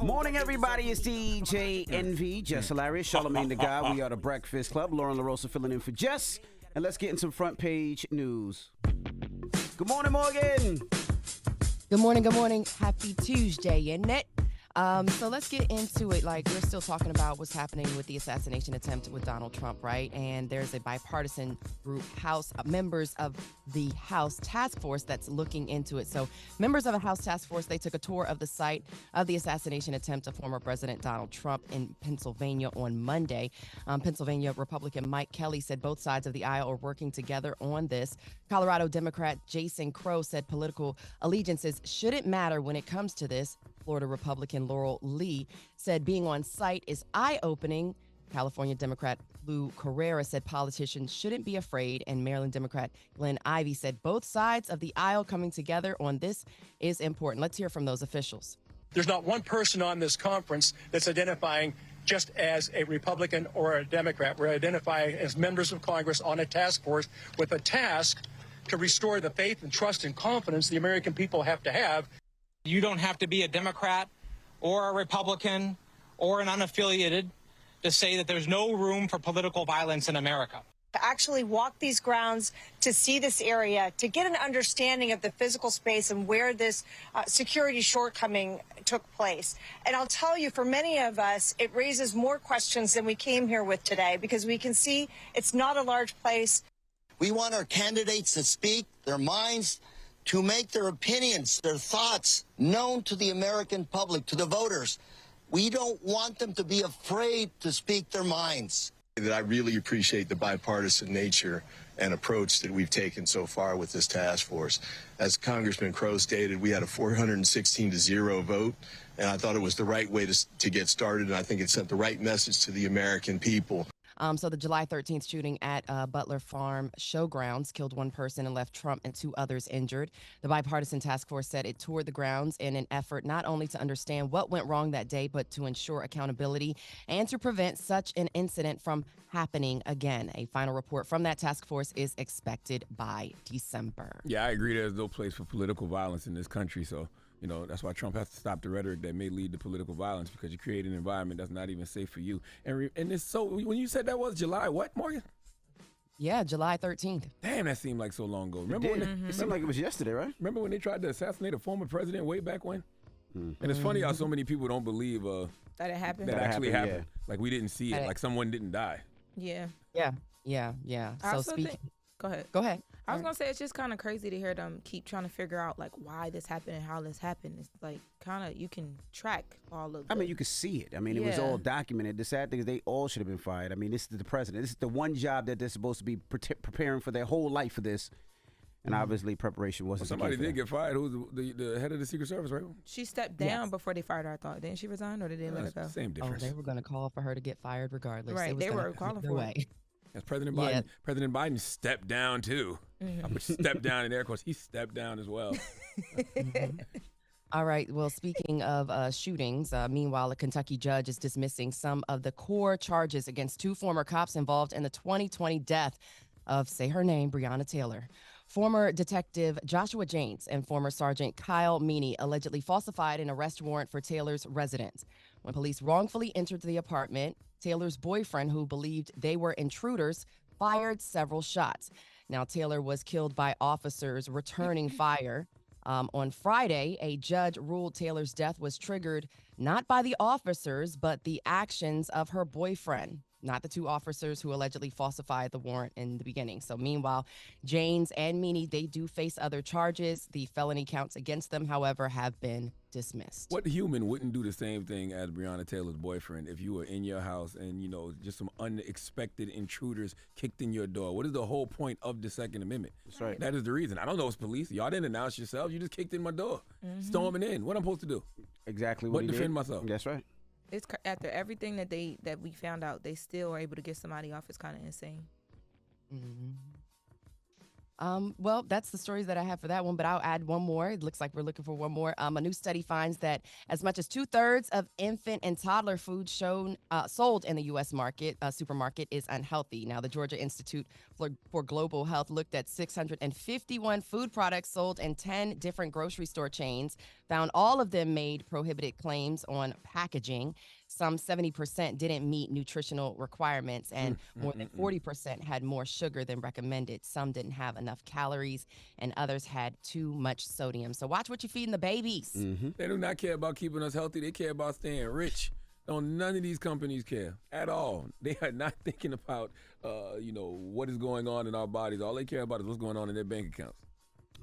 Morning, everybody. It's DJ NV, Jess Hilarious, Charlamagne the Guy. We are the Breakfast Club. Lauren LaRosa filling in for Jess. And let's get into some front page news. Good morning, Morgan. Good morning, good morning. Happy Tuesday, isn't it? So let's get into it. Like, we're still talking about what's happening with the assassination attempt with Donald Trump, right? And there's a bipartisan group, members of the House Task Force that's looking into it. So members of a House Task Force, they took a tour of the site of the assassination attempt of former President Donald Trump in Pennsylvania on Monday. Pennsylvania Republican Mike Kelly said both sides of the aisle are working together on this. Colorado Democrat Jason Crow said political allegiances shouldn't matter when it comes to this. Florida Republican Laurel Lee said being on site is eye-opening. California Democrat Lou Carrera said politicians shouldn't be afraid. And Maryland Democrat Glenn Ivey said both sides of the aisle coming together on this is important. Let's hear from those officials. There's not one person on this conference that's identifying just as a Republican or a Democrat. We're identifying as members of Congress on a task force with a task to restore the faith and trust and confidence the American people have to have. You don't have to be a Democrat or a Republican or an unaffiliated to say that there's no room for political violence in America. To actually walk these grounds, to see this area, to get an understanding of the physical space and where this security shortcoming took place. And I'll tell you, for many of us, it raises more questions than we came here with today, because we can see it's not a large place. We want our candidates to speak their minds, to make their opinions, their thoughts known to the American public, to the voters. We don't want them to be afraid to speak their minds. That I really appreciate the bipartisan nature and approach that we've taken so far with this task force. As Congressman Crow stated, we had a 416-0 vote, and I thought it was the right way to get started, and I think it sent the right message to the American people. So the July 13th shooting at Butler Farm Showgrounds killed one person and left Trump and two others injured. The bipartisan task force said it toured the grounds in an effort not only to understand what went wrong that day, but to ensure accountability and to prevent such an incident from happening again. A final report from that task force is expected by December. Yeah, I agree. There's no place for political violence in this country. So, you know, that's why Trump has to stop the rhetoric that may lead to political violence, because you create an environment that's not even safe for you. And it's so, when you said that was July, what, Morgan? Yeah, July 13th. Damn, that seemed like so long ago. Remember when it seemed like it was yesterday, right? Remember when they tried to assassinate a former president way back when? And it's funny how so many people don't believe that it happened. That actually happened. Yeah. Like we didn't see it. Like someone didn't die. Yeah. So speaking. Go ahead. I was going to say, it's just kind of crazy to hear them keep trying to figure out, like, why this happened and how this happened. It's like, kind of, you can track all of it. I mean, you could see it. I mean, it was all documented. The sad thing is they all should have been fired. I mean, this is the president. This is the one job that they're supposed to be preparing for their whole life for this. And obviously, preparation wasn't. Somebody did get fired. Who was the head of the Secret Service, right? She stepped down before they fired her, I thought. Didn't she resign, or did they let her go? Same difference. Oh, they were going to call for her to get fired regardless. Right, they were calling for it. As President Biden, President Biden stepped down too. I put step down in air quotes. He stepped down as well. All right. Well, speaking of shootings, meanwhile, a Kentucky judge is dismissing some of the core charges against two former cops involved in the 2020 death of, say her name, Breonna Taylor. Former Detective Joshua James and former Sergeant Kyle Meany allegedly falsified an arrest warrant for Taylor's residence. When police wrongfully entered the apartment, Taylor's boyfriend, who believed they were intruders, fired several shots. Now, Taylor was killed by officers returning fire. On Friday, a judge ruled Taylor's death was triggered not by the officers, but the actions of her boyfriend, not the two officers who allegedly falsified the warrant in the beginning. So meanwhile, James and Meany, they do face other charges. The felony counts against them, however, have been dismissed. What human wouldn't do the same thing as Breonna Taylor's boyfriend if you were in your house and, you know, just some unexpected intruders kicked in your door? What is the whole point of the Second Amendment? That's right. That is the reason. I don't know it's police. Y'all didn't announce yourselves. You just kicked in my door, storming in. What am I supposed to do? Exactly what defend myself. That's right. It's after everything that we found out, they still are able to get somebody off. It's kind of insane. Well, that's the stories that I have for that one, but I'll add one more. It looks like we're looking for one more. A new study finds that as much as 2/3 of infant and toddler food sold in the U.S. supermarket is unhealthy. Now, the Georgia Institute for Global Health looked at 651 food products sold in 10 different grocery store chains, found all of them made prohibited claims on packaging. Some 70% didn't meet nutritional requirements, and more than 40% had more sugar than recommended. Some didn't have enough calories, and others had too much sodium. So watch what you're feeding the babies. They do not care about keeping us healthy. They care about staying rich. None of these companies care at all. They are not thinking about, what is going on in our bodies. All they care about is what's going on in their bank accounts.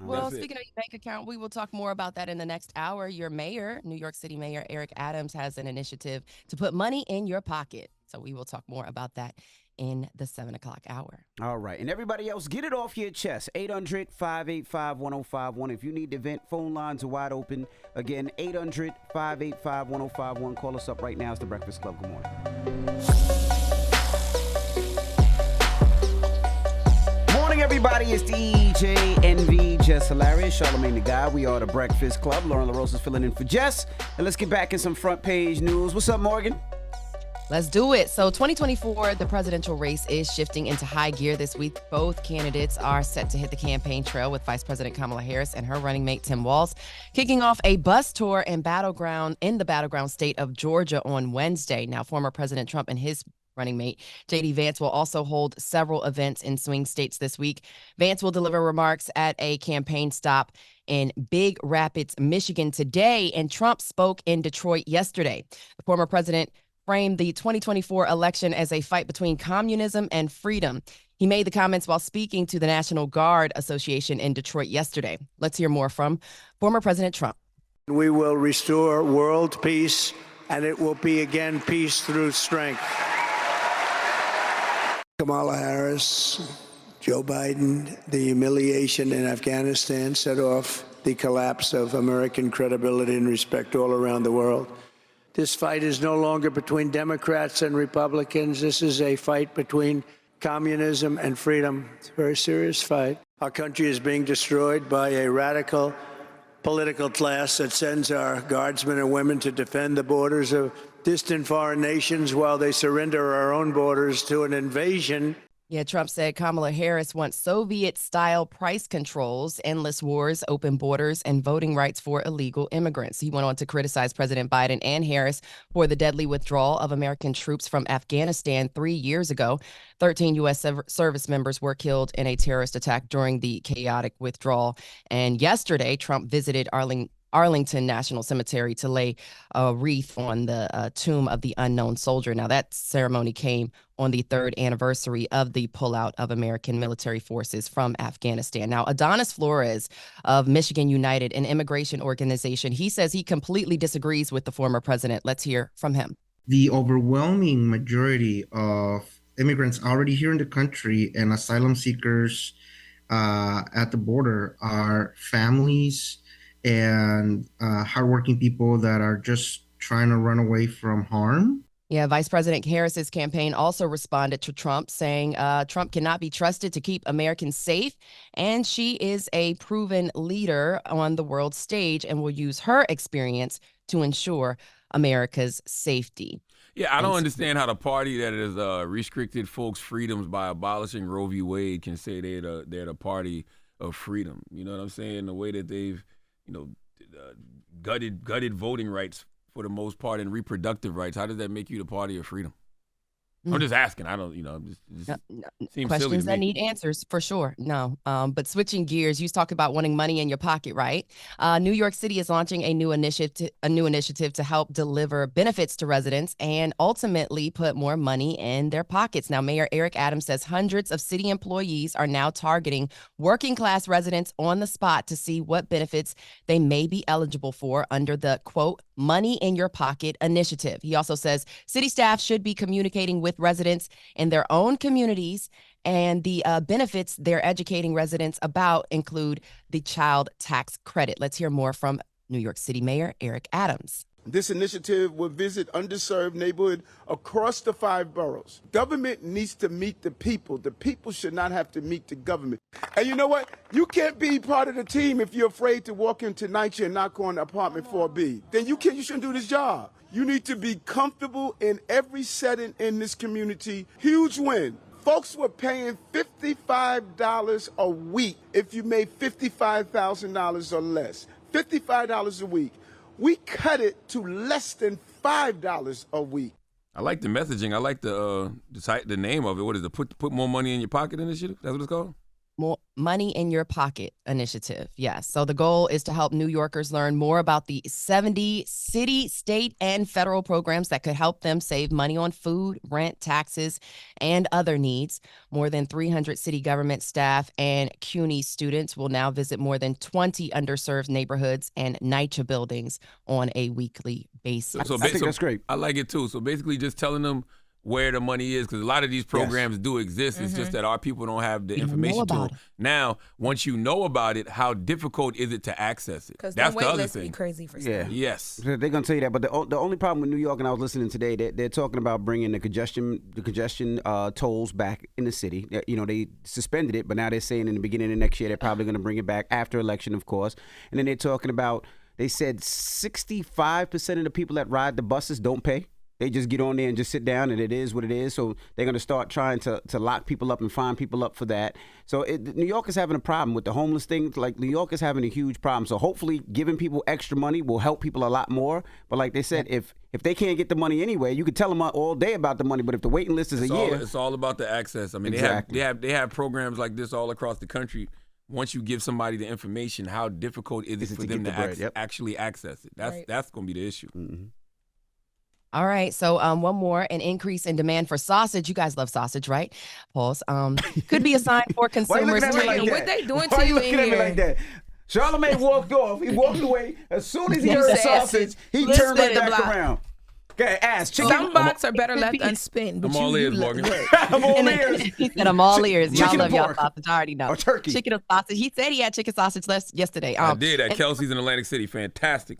Well, speaking of your bank account, we will talk more about that in the next hour. Your mayor, New York City Mayor Eric Adams, has an initiative to put money in your pocket. So we will talk more about that in the 7 o'clock hour. All right. And everybody else, get it off your chest. 800-585-1051. If you need to vent, phone lines are wide open. Again, 800-585-1051. Call us up right now. It's The Breakfast Club. Good morning. Morning, everybody. It's DJ NV, Jess Hilarious, Charlamagne the Guy. We are The Breakfast Club. Lauren LaRosa is filling in for Jess. And let's get back in some front page news. What's up, Morgan? Let's do it. So 2024, the presidential race is shifting into high gear this week. Both candidates are set to hit the campaign trail, with Vice President Kamala Harris and her running mate Tim Walz kicking off a bus tour in the battleground state of Georgia on Wednesday. Now, former President Trump and his running mate J.D. Vance will also hold several events in swing states this week. Vance will deliver remarks at a campaign stop in Big Rapids, Michigan today, and Trump spoke in Detroit yesterday. The former president framed the 2024 election as a fight between communism and freedom. He made the comments while speaking to the National Guard Association in Detroit yesterday. Let's hear more from former President Trump. We will restore world peace, and it will be again peace through strength. Kamala Harris, Joe Biden, the humiliation in Afghanistan set off the collapse of American credibility and respect all around the world. This fight is no longer between Democrats and Republicans. This is a fight between communism and freedom. It's a very serious fight. Our country is being destroyed by a radical political class that sends our guardsmen and women to defend the borders of distant foreign nations while they surrender our own borders to an invasion. Yeah, Trump said Kamala Harris wants Soviet-style price controls, endless wars, open borders, and voting rights for illegal immigrants. He went on to criticize President Biden and Harris for the deadly withdrawal of American troops from Afghanistan 3 years ago. 13 U.S. service members were killed in a terrorist attack during the chaotic withdrawal. And yesterday, Trump visited Arlington National Cemetery to lay a wreath on the tomb of the unknown soldier. Now, that ceremony came on the 3rd anniversary of the pullout of American military forces from Afghanistan. Now, Adonis Flores of Michigan United, an immigration organization, he says he completely disagrees with the former president. Let's hear from him. The overwhelming majority of immigrants already here in the country and asylum seekers at the border are families and hardworking people that are just trying to run away from harm. Yeah, Vice President Harris's campaign also responded to Trump, saying Trump cannot be trusted to keep Americans safe, and she is a proven leader on the world stage and will use her experience to ensure America's safety. Yeah, I don't understand how the party that has restricted folks' freedoms by abolishing Roe v. Wade can say they're the party of freedom. You know what I'm saying? The way that they've gutted voting rights for the most part and reproductive rights. How does that make you the party of freedom? I'm just asking. I don't, just seems questions silly to that me. need answers for sure. No, but switching gears, you talk about wanting money in your pocket, right? New York City is launching a new initiative to help deliver benefits to residents and ultimately put more money in their pockets. Now, Mayor Eric Adams says hundreds of city employees are now targeting working class residents on the spot to see what benefits they may be eligible for under the, quote, Money in Your Pocket initiative. He also says city staff should be communicating with residents in their own communities, and the benefits they're educating residents about include the child tax credit. Let's hear more from New York City Mayor Eric Adams. This initiative will visit underserved neighborhoods across the 5 boroughs. Government needs to meet the people. The people should not have to meet the government. And you know what? You can't be part of the team if you're afraid to walk in tonight and knock on apartment 4B. Then you shouldn't do this job. You need to be comfortable in every setting in this community. Huge win. Folks were paying $55 a week if you made $55,000 or less. $55 a week. We cut it to less than $5 a week. I like the messaging. I like the name of it. What is it? Put more money in your pocket initiative? That's what it's called? More money in your pocket initiative. Yes. So the goal is to help New Yorkers learn more about the 70 city, state, and federal programs that could help them save money on food, rent, taxes, and other needs. More than 300 city government staff and CUNY students will now visit more than 20 underserved neighborhoods and NYCHA buildings on a weekly basis. I think that's great. I like it too. So basically just telling them where the money is, because a lot of these programs do exist. It's just that our people don't have the information to it. Now, once you know about it, how difficult is it to access it? Because that's the other wait thing. Be crazy for Yeah. stuff. Yes. They're going to tell you that. But the only problem with New York, and I was listening today, they're talking about bringing the congestion tolls back in the city. You know, they suspended it, but now they're saying in the beginning of next year they're probably going to bring it back after election, of course. And then they're talking about, they said 65% of the people that ride the buses don't pay. They just get on there and just sit down, and it is what it is. So they're going to start trying to lock people up and fine people up for that. So New York is having a problem with the homeless thing. Like, New York is having a huge problem. So hopefully giving people extra money will help people a lot more. But like they said, if they can't get the money anyway, you could tell them all day about the money. But if the waiting list is a year. It's all about the access. I mean, Exactly. they have programs like this all across the country. Once you give somebody the information, how difficult is it for them to actually access it? That's going to be the issue. Mm-hmm. All right. So one more, an increase in demand for sausage. You guys love sausage, right? Pause. Could be a sign for consumers. Why you looking at me like that? What they doing Why to you you looking in at me here? like that? Charlamagne walked off. He walked away. As soon as he heard said, sausage, he let's turned right let it back block. around. Okay, ass, chicken. Some box are better left unspent. I'm all ears, Morgan. I'm all ears. He said, I'm all ears. Y'all Chicken love or y'all pork? sausage. I already know. Or turkey. Chicken or sausage. He said he had chicken sausage yesterday. I did at Kelsey's in Atlantic City. Fantastic.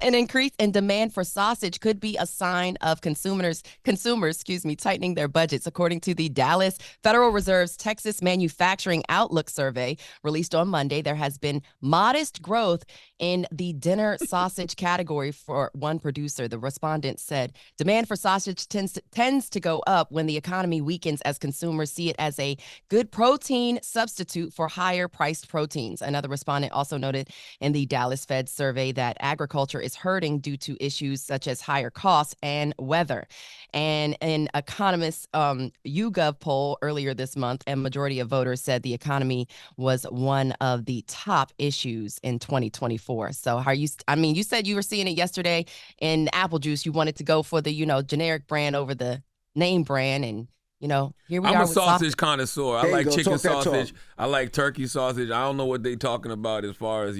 An increase in demand for sausage could be a sign of consumers, tightening their budgets. According to the Dallas Federal Reserve's Texas Manufacturing Outlook survey released on Monday, there has been modest growth in the dinner sausage category for one producer. The respondent said demand for sausage tends to go up when the economy weakens as consumers see it as a good protein substitute for higher priced proteins. Another respondent also noted in the Dallas Fed survey that agriculture is hurting due to issues such as higher costs and weather. And an economist YouGov poll earlier this month, a majority of voters said the economy was one of the top issues in 2024. So you said you were seeing it yesterday in apple juice. You wanted to go for the, generic brand over the name brand. And, here we are. I'm a with sausage connoisseur. I like chicken sausage. Talk. I like turkey sausage. I don't know what they talking about as far as,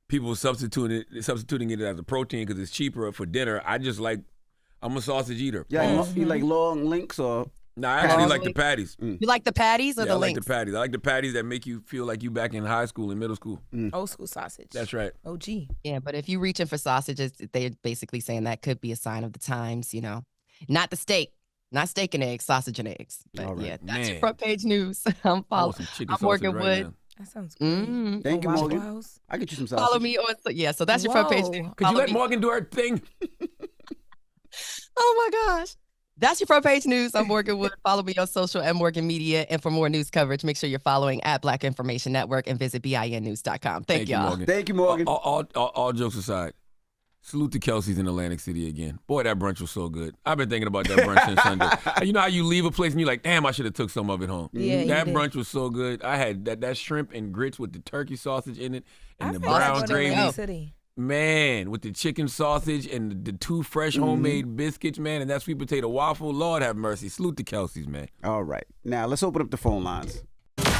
people substituting it as a protein because it's cheaper for dinner. I'm a sausage eater. Yeah, you like long links or? No, I actually like the patties. You like the patties or the links? I like the patties. I like the patties that make you feel like you back in high school and middle school. Old school sausage. That's right. OG. Yeah, but if you're reaching for sausages, they're basically saying that could be a sign of the times, Not the steak. Not steak and eggs, sausage and eggs. But all right. yeah, that's your front page news. I'm Morgan Wood. That sounds great. Thank you, Morgan. House. I get you some sausage. Follow me on. So that's your front page news. Could you let Morgan do her thing? Oh my gosh. That's your front page news. I'm Morgan Wood. Follow me on social at Morgan Media. And for more news coverage, make sure you're following at Black Information Network and visit BINnews.com. Thank y'all. Morgan. Thank you, Morgan. All jokes aside, salute to Kelsey's in Atlantic City again. Boy, that brunch was so good. I've been thinking about that brunch since Sunday. You know how you leave a place and you're like, damn, I should have took some of it home. Yeah, that brunch was so good. I had that shrimp and grits with the turkey sausage in it and the brown gravy. Man, with the chicken sausage and the two fresh homemade biscuits, man, and that sweet potato waffle. Lord have mercy. Salute to Kelsey's, man. All right. Now, let's open up the phone lines.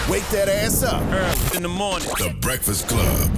Wake that ass up. Early in the morning. The Breakfast Club.